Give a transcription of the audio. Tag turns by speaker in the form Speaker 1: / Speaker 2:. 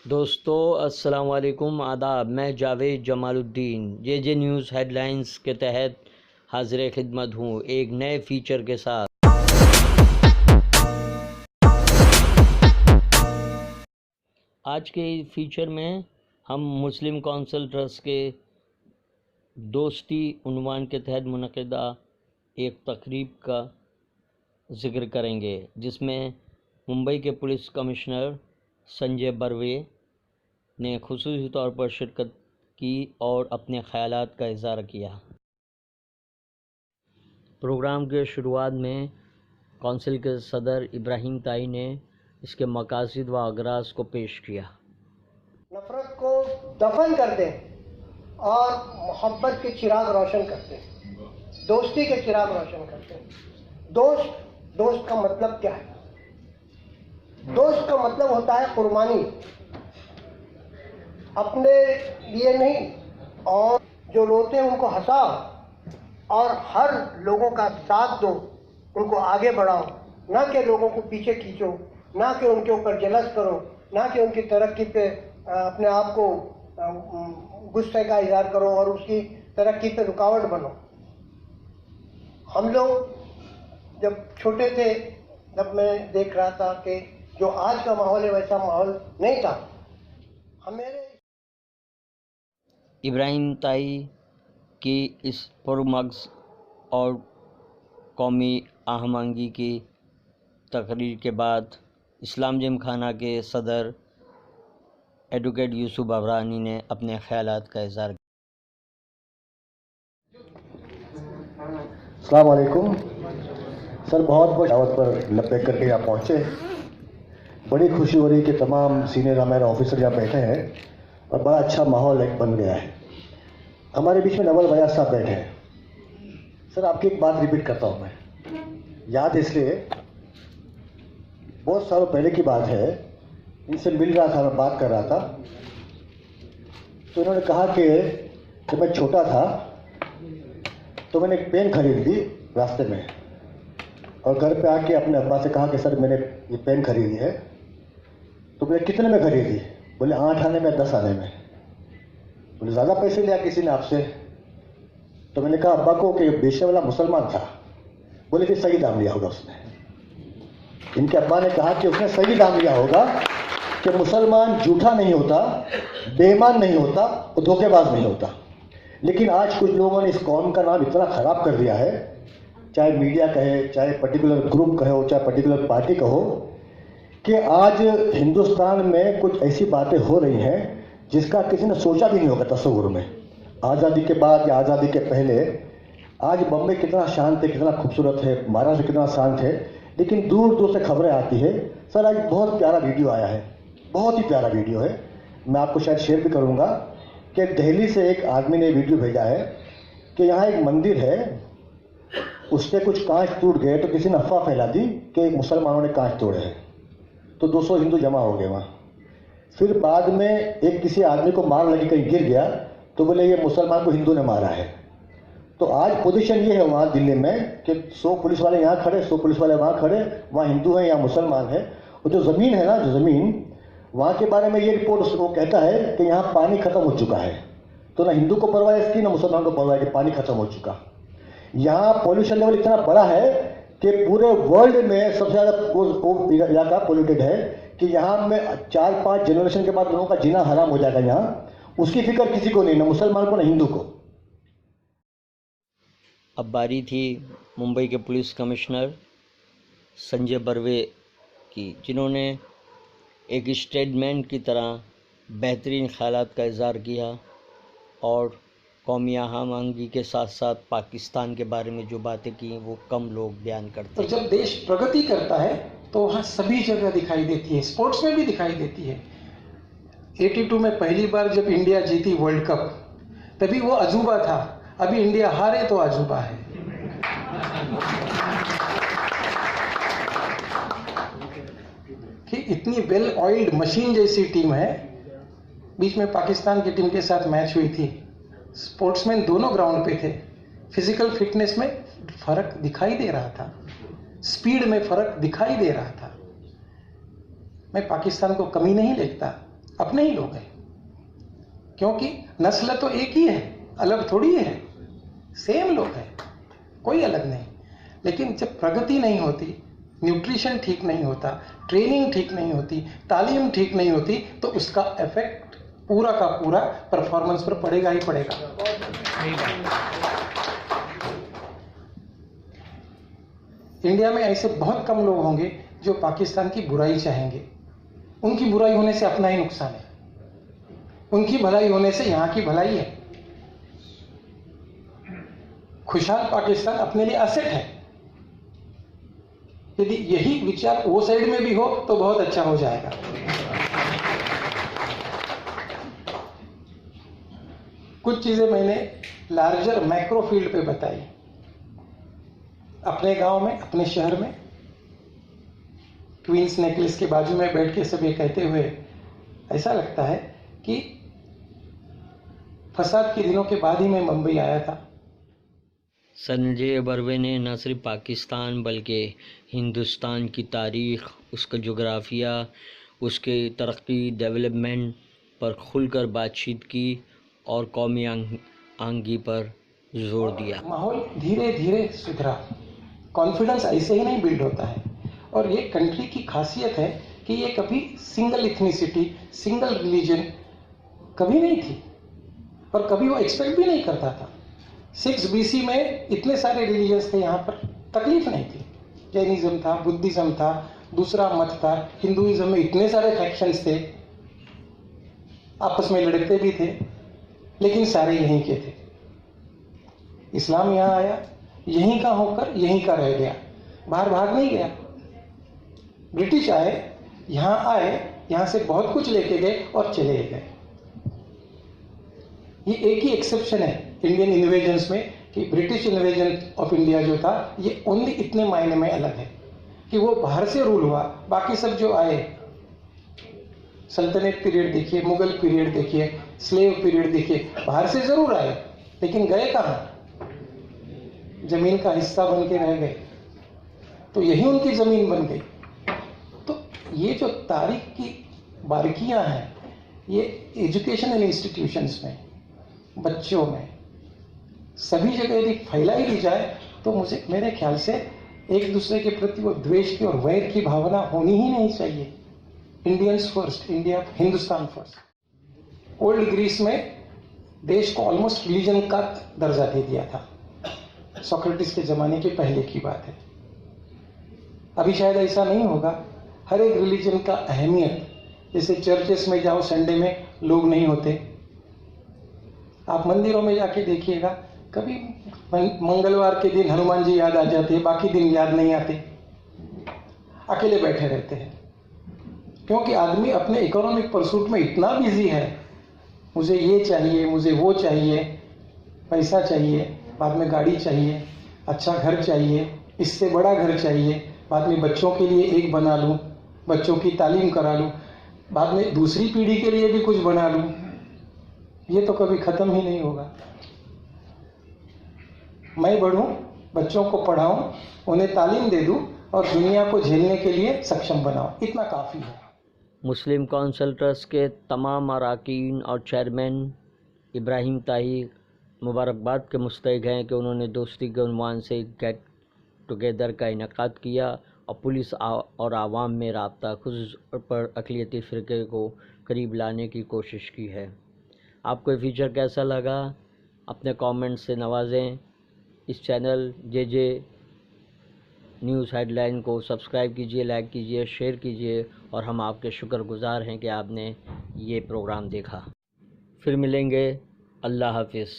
Speaker 1: दोस्तों अस्सलाम वालेकुम, आदाब। मैं जावेद जमालुद्दीन जे न्यूज़ हेडलाइंस के तहत हाजिर खिदमत हूँ एक नए फीचर के साथ। आज के फीचर में हम मुस्लिम कौंसिल ट्रस्ट के दोस्ती उन्वान के तहत मुनक़िदा एक तकरीब का ज़िक्र करेंगे, जिसमें मुंबई के पुलिस कमिश्नर संजय बर्वे ने खुसूसी तौर पर शिरकत की और अपने ख़यालात का इज़हार किया। प्रोग्राम के शुरुआत में कौंसिल के सदर इब्राहिम ताई ने इसके मकासद व अगराज को पेश किया।
Speaker 2: नफ़रत को दफन कर दें और मोहब्बत के चिराग रोशन करते हैं, दोस्ती के चिराग रोशन करते हैं। दोस्त का मतलब क्या है? दोस्त का मतलब होता है कुर्बानी, अपने लिए नहीं, और जो रोते हैं उनको हंसाओ और हर लोगों का साथ दो, उनको आगे बढ़ाओ, ना कि लोगों को पीछे खींचो, ना कि उनके ऊपर जलस करो, ना कि उनकी तरक्की पे अपने आप को गुस्से का इज़हार करो और उसकी तरक्की पे रुकावट बनो। हम लोग जब छोटे थे, जब मैं देख रहा था कि जो आज का माहौल है वैसा माहौल नहीं था। हमें
Speaker 1: इब्राहिम ताई की इस पुरमग़ज़ और कौमी आहंगी की तकरीर के बाद इस्लाम जिमखाना के सदर एडवोकेट यूसुफ अबरानी ने अपने ख़यालात का इज़हार किया।
Speaker 3: अस्सलाम वालेकुम सर, बहुत बहुत दावत पर लपैक करके यहाँ पहुँचे। बड़ी खुशी हो रही कि तमाम सीनियर हमारे ऑफिसर यहाँ बैठे हैं और बड़ा अच्छा माहौल एक बन गया है। हमारे बीच में नवल बयाज साहब बैठे हैं। सर, आपकी एक बात रिपीट करता हूँ मैं, याद इसलिए बहुत सालों पहले की बात है, इनसे मिल रहा था, मैं बात कर रहा था, तो इन्होंने कहा कि जब मैं छोटा था तो मैंने एक पेन खरीद ली रास्ते में, और घर पे आके अपने अब्बा से कहा कि सर मैंने ये पेन खरीदी है। तो बोले कितने में खरीदी? बोले 8 आने में 10 आने में। बोले ज़्यादा पैसे लिया किसी ने आपसे? तो मैंने कहा अब्बा को कि बेचने वाला मुसलमान था। बोले फिर सही दाम लिया होगा उसने। इनके अब्बा ने कहा कि उसने सही दाम लिया होगा कि मुसलमान झूठा नहीं होता, बेईमान नहीं होता और धोखेबाज नहीं होता। लेकिन आज कुछ लोगों ने इस कौम का नाम इतना ख़राब कर दिया है, चाहे मीडिया कहे, चाहे पर्टिकुलर ग्रुप कहो, चाहे पर्टिकुलर पार्टी कहो, कि आज हिंदुस्तान में कुछ ऐसी बातें हो रही हैं जिसका किसी ने सोचा भी नहीं होगा तस्वुर में। आज़ादी के बाद या आज़ादी के पहले आज बम्बई कितना शांत है, कितना खूबसूरत है, महाराष्ट्र कितना शांत है, लेकिन दूर दूर से खबरें आती है। सर, आज बहुत प्यारा वीडियो आया है, बहुत ही प्यारा वीडियो है, मैं आपको शायद शेयर भी करूँगा कि दिल्ली से एक आदमी ने वीडियो भेजा है कि यहाँ एक मंदिर है, उसके कुछ कांच टूट गए, तो किसी ने अफवाह फैला दी कि मुसलमानों ने कांच तोड़े हैं, तो 200 हिंदू जमा हो गए वहाँ। फिर बाद में एक किसी आदमी को मार लगी, कहीं गिर गया, तो बोले ये मुसलमान को हिंदू ने मारा है। तो आज पोजीशन ये है वहाँ दिल्ली में कि 100 पुलिस वाले यहाँ खड़े, 100 पुलिस वाले वहाँ खड़े, वहाँ हिंदू हैं या मुसलमान है। और जो ज़मीन है ना, जो ज़मीन, वहाँ के बारे में ये रिपोर्ट वो कहता है कि यहाँ पानी ख़त्म हो चुका है। तो ना हिंदू को परवाह है इसकी, ना मुसलमान को परवाह है कि पानी ख़त्म हो चुका। यहाँ पॉल्यूशन लेवल इतना बड़ा है कि पूरे वर्ल्ड में सबसे ज़्यादा इलाका पोल्यूटेड है, कि यहाँ में 4-5 जनरेशन के बाद लोगों का जीना हराम हो जाएगा यहाँ। उसकी फिक्र किसी को नहीं, ना मुसलमान को ना हिंदू को।
Speaker 1: अब बारी थी मुंबई के पुलिस कमिश्नर संजय बर्वे की, जिन्होंने एक स्टेटमेंट की तरह बेहतरीन ख़यालात का इज़हार किया और कौमी आहंगी के साथ साथ पाकिस्तान के बारे में जो बातें की वो कम लोग बयान करते हैं।
Speaker 4: तो जब देश प्रगति करता है तो वहाँ सभी जगह दिखाई देती है, स्पोर्ट्स में भी दिखाई देती है। 82 में पहली बार जब इंडिया जीती वर्ल्ड कप, तभी वो अजूबा था, अभी इंडिया हारे तो अजूबा है। कि इतनी वेल ऑयल्ड मशीन जैसी टीम है। बीच में पाकिस्तान की टीम के साथ मैच हुई थी, स्पोर्ट्समैन दोनों ग्राउंड पे थे, फिजिकल फिटनेस में फर्क दिखाई दे रहा था, स्पीड में फर्क दिखाई दे रहा था। मैं पाकिस्तान को कमी नहीं देखता, अपने ही लोग हैं, क्योंकि नस्ल तो एक ही है, अलग थोड़ी है, सेम लोग हैं, कोई अलग नहीं। लेकिन जब प्रगति नहीं होती, न्यूट्रिशन ठीक नहीं होता, ट्रेनिंग ठीक नहीं होती, तालीम ठीक नहीं होती, तो उसका इफेक्ट पूरा का पूरा परफॉर्मेंस पर पड़ेगा ही पड़ेगा। इंडिया में ऐसे बहुत कम लोग होंगे जो पाकिस्तान की बुराई चाहेंगे। उनकी बुराई होने से अपना ही नुकसान है, उनकी भलाई होने से यहां की भलाई है। खुशहाल पाकिस्तान अपने लिए एसेट है। यदि यही विचार वो साइड में भी हो तो बहुत अच्छा हो जाएगा। कुछ चीजें मैंने लार्जर मैक्रो फील्ड पे बताई। अपने गांव में, अपने शहर में क्वींस नेकलेस के बाजू में बैठ के सब ये कहते हुए ऐसा लगता है कि फसाद के दिनों के बाद ही मैं मुंबई आया था।
Speaker 1: संजय बर्वे ने न सिर्फ पाकिस्तान बल्कि हिंदुस्तान की तारीख़, उसका जोग्राफिया, उसके तरक्की डेवलपमेंट पर खुलकर बातचीत की और कौमी आंगी पर जोर दिया।
Speaker 4: माहौल धीरे धीरे सुधरा। कॉन्फिडेंस ऐसे ही नहीं बिल्ड होता है। और ये कंट्री की खासियत है कि ये कभी सिंगल इथनिसिटी, सिंगल रिलीजन कभी नहीं थी, और कभी वो एक्सपेक्ट भी नहीं करता था। 6 BC में इतने सारे रिलीजन्स थे यहाँ पर, तकलीफ नहीं थी। जैनिज्म था, बुद्धिज्म था, दूसरा मत था, हिंदुइज्म में इतने सारे फैक्शंस थे, आपस में लड़ते भी थे, लेकिन सारे यहीं के थे। इस्लाम यहाँ आया, यहीं का होकर यहीं का रह गया, बाहर भाग नहीं गया। ब्रिटिश आए, यहाँ से बहुत कुछ लेके गए और चले गए। ये एक ही एक्सेप्शन है इंडियन इन्वेजन्स में कि ब्रिटिश इन्वेजन ऑफ इंडिया जो था, ये ओनली इतने मायने में अलग है कि वो बाहर से रूल हुआ। बाकी सब जो आए, सल्तनत पीरियड देखिए, मुगल पीरियड देखिए, स्लेव पीरियड देखिए, बाहर से जरूर आए, लेकिन गए कहाँ? जमीन का हिस्सा बन के रह गए, तो यही उनकी जमीन बन गई। तो ये जो तारीख की बारीकियां हैं, ये एजुकेशनल इंस्टीट्यूशंस में, बच्चों में, सभी जगह यदि फैलाई दी जाए तो मेरे ख्याल से एक दूसरे के प्रति वो द्वेष की और वैर की भावना होनी ही नहीं चाहिए। Indians first, India, Hindustan first. Old Greece में देश को ऑलमोस्ट रिलीजन का दर्जा दे दिया था। सोक्रेटिस के जमाने के पहले की बात है। अभी शायद ऐसा नहीं होगा। हर एक रिलीजन का अहमियत, जैसे चर्चेस में जाओ, संडे में लोग नहीं होते। आप मंदिरों में जाके देखिएगा, कभी मंगलवार के दिन हनुमान जी याद आ जाते हैं, बाकी दिन याद नहीं आते, अकेले बैठे रहते हैं। क्योंकि आदमी अपने इकोनॉमिक परसूट में इतना बिजी है, मुझे ये चाहिए, मुझे वो चाहिए, पैसा चाहिए, बाद में गाड़ी चाहिए, अच्छा घर चाहिए, इससे बड़ा घर चाहिए, बाद में बच्चों के लिए एक बना लूँ, बच्चों की तालीम करा लूँ, बाद में दूसरी पीढ़ी के लिए भी कुछ बना लूँ। ये तो कभी ख़त्म ही नहीं होगा। मैं बढ़ूँ, बच्चों को पढ़ाऊँ, उन्हें तालीम दे दूँ और दुनिया को झेलने के लिए सक्षम बनाऊँ, इतना काफ़ी है।
Speaker 1: मुस्लिम कौंसिल ट्रस्ट के तमाम अरकान और चेयरमैन इब्राहिम ताही मुबारकबाद के मुस्तहिक हैं कि उन्होंने दोस्ती के उन्वान से गेट टुगेदर का इनेकाद किया और पुलिस और आवाम में राब्ता खुद पर अक़लियती फ़िरक़े को करीब लाने की कोशिश की है। आपको ये फीचर कैसा लगा? अपने कमेंट से नवाजें। इस चैनल जे न्यूज़ हेडलाइन को सब्सक्राइब कीजिए, लाइक कीजिए, शेयर कीजिए और हम आपके शुक्रगुज़ार हैं कि आपने ये प्रोग्राम देखा। फिर मिलेंगे। अल्लाह हाफ़िज़।